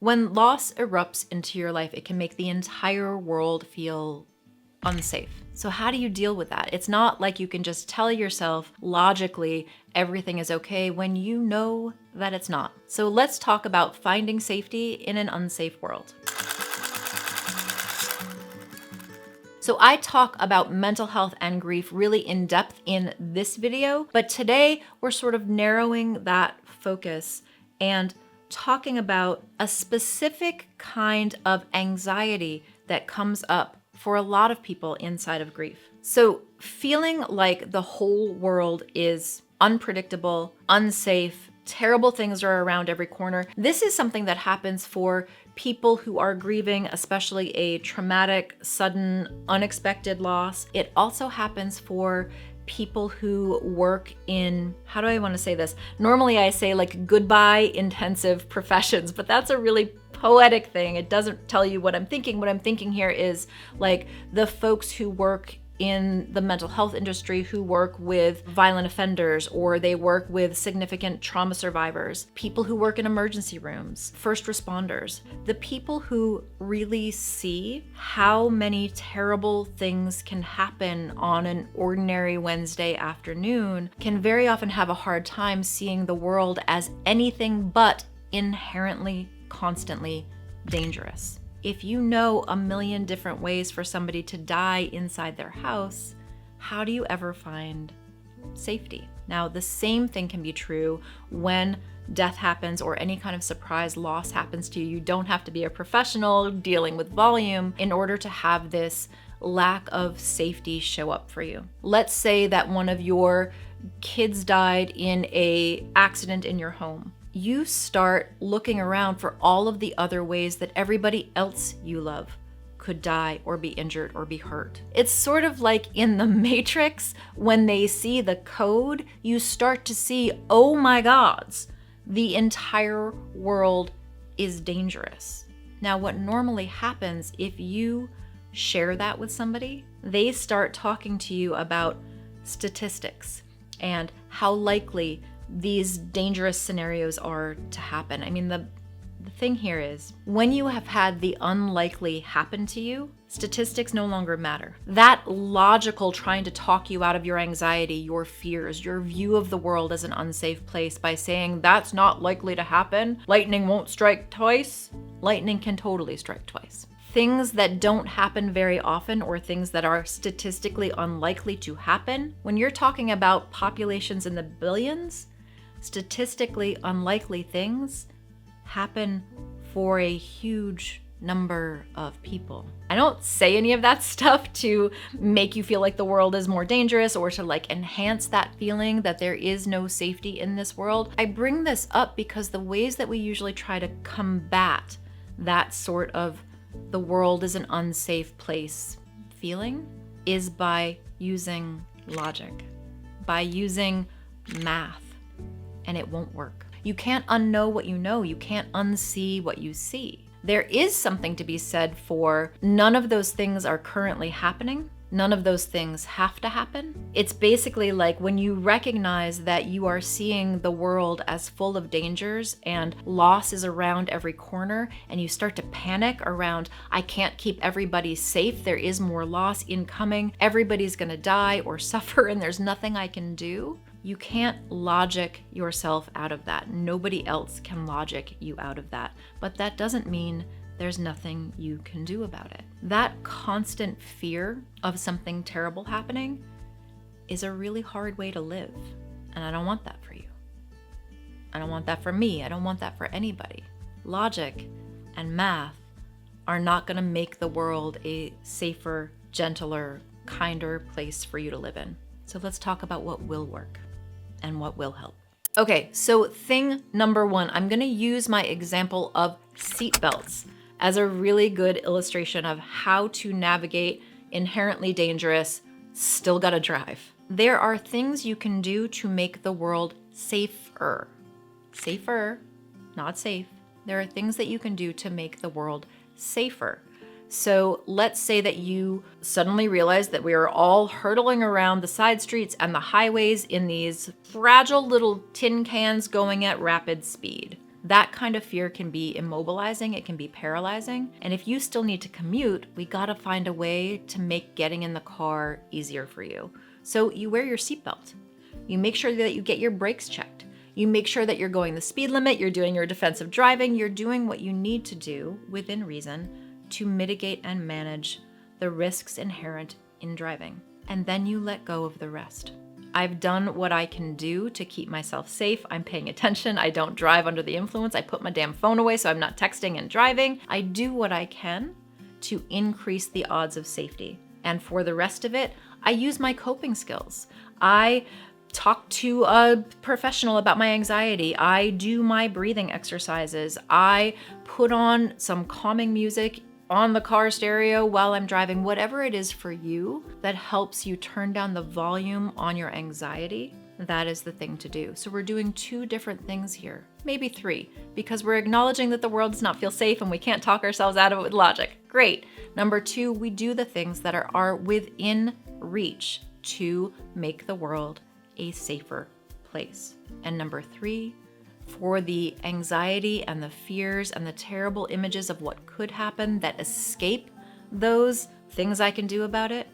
When loss erupts into your life, it can make the entire world feel unsafe. So how do you deal with that? It's not like you can just tell yourself logically everything is okay when you know that it's not. So let's talk about finding safety in an unsafe world. So I talk about mental health and grief really in depth in this video, but today we're sort of narrowing that focus and talking about a specific kind of anxiety that comes up for a lot of people inside of grief. So feeling like the whole world is unpredictable, unsafe, terrible things are around every corner. This is something that happens for people who are grieving, especially a traumatic, sudden, unexpected loss. It also happens for people who work in, how do I want to say this? Normally I say like goodbye intensive professions, but that's a really poetic thing. It doesn't tell you what I'm thinking. What I'm thinking here is like the folks who work in the mental health industry, who work with violent offenders, or they work with significant trauma survivors, people who work in emergency rooms, first responders, the people who really see how many terrible things can happen on an ordinary Wednesday afternoon can very often have a hard time seeing the world as anything but inherently, constantly dangerous. If you know a million different ways for somebody to die inside their house, how do you ever find safety? Now, the same thing can be true when death happens or any kind of surprise loss happens to you. You don't have to be a professional dealing with volume in order to have this lack of safety show up for you. Let's say that one of your kids died in an accident in your home. You start looking around for all of the other ways that everybody else you love could die or be injured or be hurt. It's sort of like in the Matrix, when they see the code, you start to see, oh my gods, the entire world is dangerous. Now, what normally happens if you share that with somebody, they start talking to you about statistics and how likely these dangerous scenarios are to happen. I mean, the thing here is when you have had the unlikely happen to you, statistics no longer matter. That logical trying to talk you out of your anxiety, your fears, your view of the world as an unsafe place by saying that's not likely to happen, lightning won't strike twice, lightning can totally strike twice. Things that don't happen very often or things that are statistically unlikely to happen, when you're talking about populations in the billions, statistically unlikely things happen for a huge number of people. I don't say any of that stuff to make you feel like the world is more dangerous or to like enhance that feeling that there is no safety in this world. I bring this up because the ways that we usually try to combat that sort of the world is an unsafe place feeling is by using logic, by using math. And it won't work. You can't unknow what you know. You can't unsee what you see. There is something to be said for none of those things are currently happening. None of those things have to happen. It's basically like when you recognize that you are seeing the world as full of dangers and loss is around every corner, and you start to panic around, I can't keep everybody safe. There is more loss incoming. Everybody's gonna die or suffer and there's nothing I can do. You can't logic yourself out of that. Nobody else can logic you out of that. But that doesn't mean there's nothing you can do about it. That constant fear of something terrible happening is a really hard way to live. And I don't want that for you. I don't want that for me. I don't want that for anybody. Logic and math are not gonna make the world a safer, gentler, kinder place for you to live in. So let's talk about what will work and what will help. Okay, so thing number one, I'm gonna use my example of seatbelts as a really good illustration of how to navigate inherently dangerous, still gotta drive. There are things you can do to make the world safer. Safer, not safe. There are things that you can do to make the world safer. So let's say that you suddenly realize that we are all hurtling around the side streets and the highways in these fragile little tin cans going at rapid speed. That kind of fear can be immobilizing, it can be paralyzing. And if you still need to commute, we gotta find a way to make getting in the car easier for you. So you wear your seatbelt. You make sure that you get your brakes checked. You make sure that you're going the speed limit, you're doing your defensive driving, you're doing what you need to do within reason to mitigate and manage the risks inherent in driving. And then you let go of the rest. I've done what I can do to keep myself safe. I'm paying attention. I don't drive under the influence. I put my damn phone away so I'm not texting and driving. I do what I can to increase the odds of safety. And for the rest of it, I use my coping skills. I talk to a professional about my anxiety. I do my breathing exercises. I put on some calming music on the car stereo while I'm driving, whatever it is for you that helps you turn down the volume on your anxiety, that is the thing to do. So we're doing 2 different things here, maybe 3, because we're acknowledging that the world does not feel safe and we can't talk ourselves out of it with logic. Great. Number 2, we do the things that are within reach to make the world a safer place. And number 3, for the anxiety and the fears and the terrible images of what could happen that escape those things I can do about it,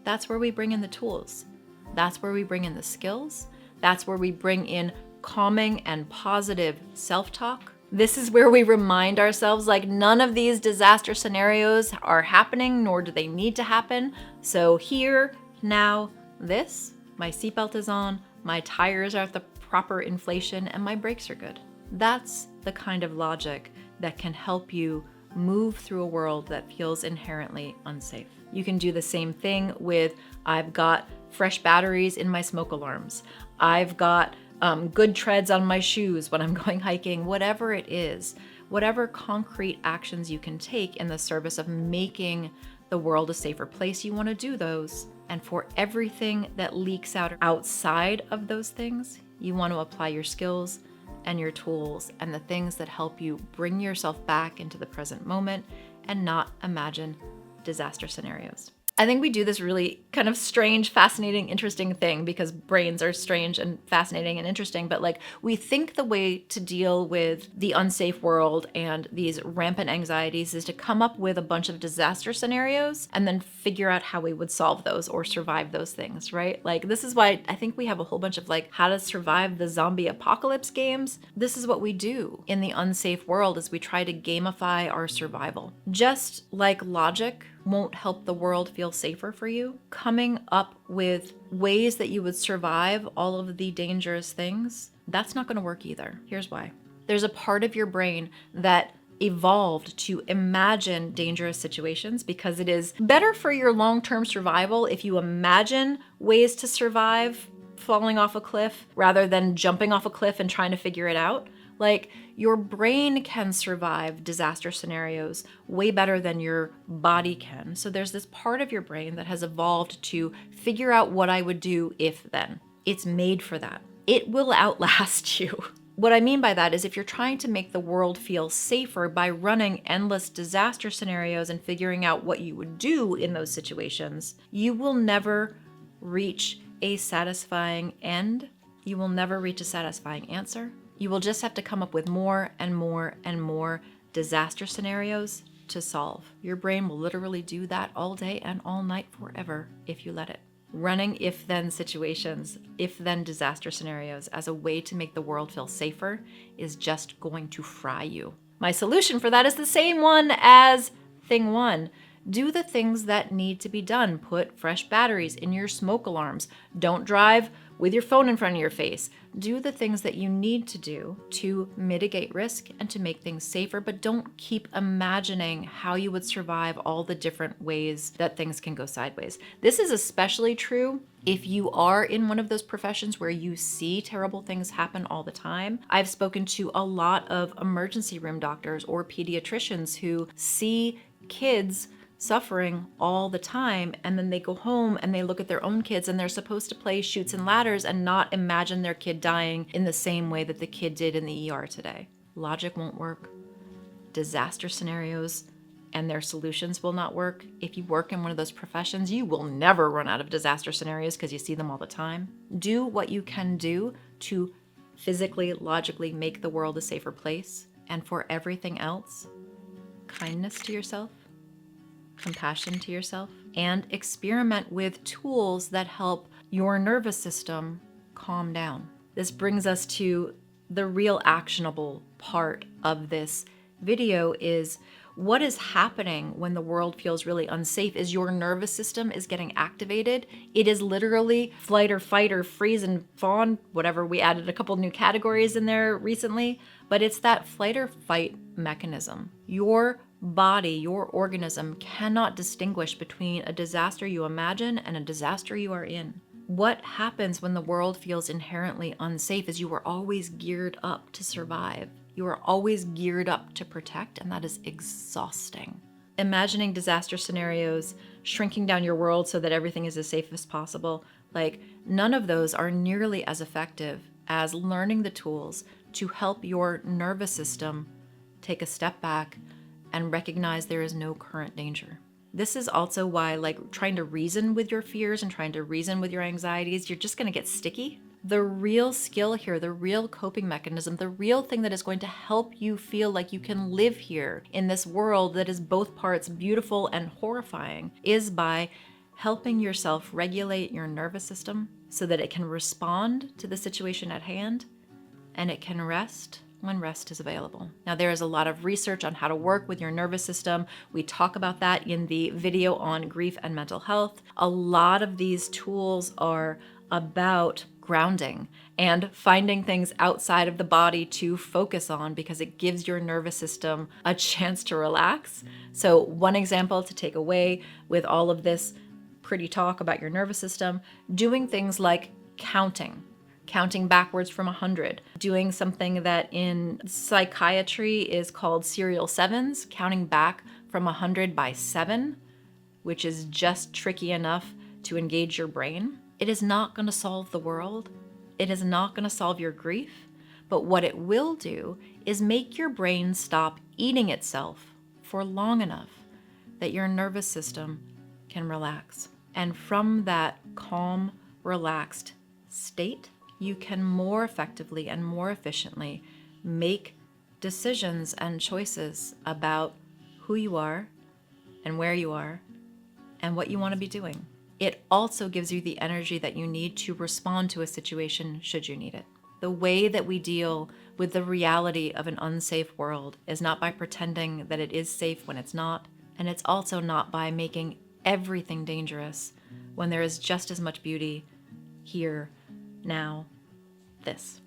that's where we bring in the tools. That's where we bring in the skills. That's where we bring in calming and positive self-talk. This is where we remind ourselves like none of these disaster scenarios are happening, nor do they need to happen. So here, now, this, my seatbelt is on, my tires are at the proper inflation, and my brakes are good. That's the kind of logic that can help you move through a world that feels inherently unsafe. You can do the same thing with, I've got fresh batteries in my smoke alarms. I've got good treads on my shoes when I'm going hiking, whatever it is, whatever concrete actions you can take in the service of making the world a safer place, you want to do those. And for everything that leaks out outside of those things, you want to apply your skills and your tools and the things that help you bring yourself back into the present moment and not imagine disaster scenarios. I think we do this really kind of strange, fascinating, interesting thing because brains are strange and fascinating and interesting, but like we think the way to deal with the unsafe world and these rampant anxieties is to come up with a bunch of disaster scenarios and then figure out how we would solve those or survive those things, right? Like this is why I think we have a whole bunch of like how to survive the zombie apocalypse games. This is what we do in the unsafe world is we try to gamify our survival. Just like logic won't help the world feel safer for you, coming up with ways that you would survive all of the dangerous things, that's not going to work either. Here's why. There's a part of your brain that evolved to imagine dangerous situations because it is better for your long-term survival if you imagine ways to survive falling off a cliff rather than jumping off a cliff and trying to figure it out. Like your brain can survive disaster scenarios way better than your body can. So there's this part of your brain that has evolved to figure out what I would do if then. It's made for that. It will outlast you. What I mean by that is if you're trying to make the world feel safer by running endless disaster scenarios and figuring out what you would do in those situations, you will never reach a satisfying end. You will never reach a satisfying answer. You will just have to come up with more and more and more disaster scenarios to solve. Your brain will literally do that all day and all night forever if you let it. Running if-then situations, if-then disaster scenarios as a way to make the world feel safer is just going to fry you. My solution for that is the same one as thing 1. Do the things that need to be done. Put fresh batteries in your smoke alarms. Don't drive with your phone in front of your face. Do the things that you need to do to mitigate risk and to make things safer, but don't keep imagining how you would survive all the different ways that things can go sideways. This is especially true if you are in one of those professions where you see terrible things happen all the time. I've spoken to a lot of emergency room doctors or pediatricians who see kids suffering all the time, and then they go home and they look at their own kids and they're supposed to play chutes and ladders and not imagine their kid dying in the same way that the kid did in the ER today. Logic won't work. Disaster scenarios and their solutions will not work. If you work in one of those professions, you will never run out of disaster scenarios because you see them all the time. Do what you can do to physically, logically make the world a safer place. And for everything else, kindness to yourself, compassion to yourself, and experiment with tools that help your nervous system calm down. This brings us to the real actionable part of this video is what is happening when the world feels really unsafe is your nervous system is getting activated. It is literally flight or fight or freeze and fawn, whatever. We added a couple new categories in there recently, but it's that flight or fight mechanism. Your body, your organism cannot distinguish between a disaster you imagine and a disaster you are in. What happens when the world feels inherently unsafe is you are always geared up to survive. You are always geared up to protect, and that is exhausting. Imagining disaster scenarios, shrinking down your world so that everything is as safe as possible, like none of those are nearly as effective as learning the tools to help your nervous system take a step back and recognize there is no current danger. This is also why, like, trying to reason with your fears and trying to reason with your anxieties, you're just going to get sticky. The real skill here, the real coping mechanism, the real thing that is going to help you feel like you can live here in this world that is both parts beautiful and horrifying is by helping yourself regulate your nervous system so that it can respond to the situation at hand and it can rest when rest is available. Now, there is a lot of research on how to work with your nervous system. We talk about that in the video on grief and mental health. A lot of these tools are about grounding and finding things outside of the body to focus on because it gives your nervous system a chance to relax. So one example to take away with all of this pretty talk about your nervous system, doing things like counting backwards from 100, doing something that in psychiatry is called serial sevens, counting back from 100 by 7, which is just tricky enough to engage your brain. It is not going to solve the world. It is not going to solve your grief. But what it will do is make your brain stop eating itself for long enough that your nervous system can relax. And from that calm, relaxed state, you can more effectively and more efficiently make decisions and choices about who you are and where you are and what you want to be doing. It also gives you the energy that you need to respond to a situation should you need it. The way that we deal with the reality of an unsafe world is not by pretending that it is safe when it's not, and it's also not by making everything dangerous when there is just as much beauty here, now, this.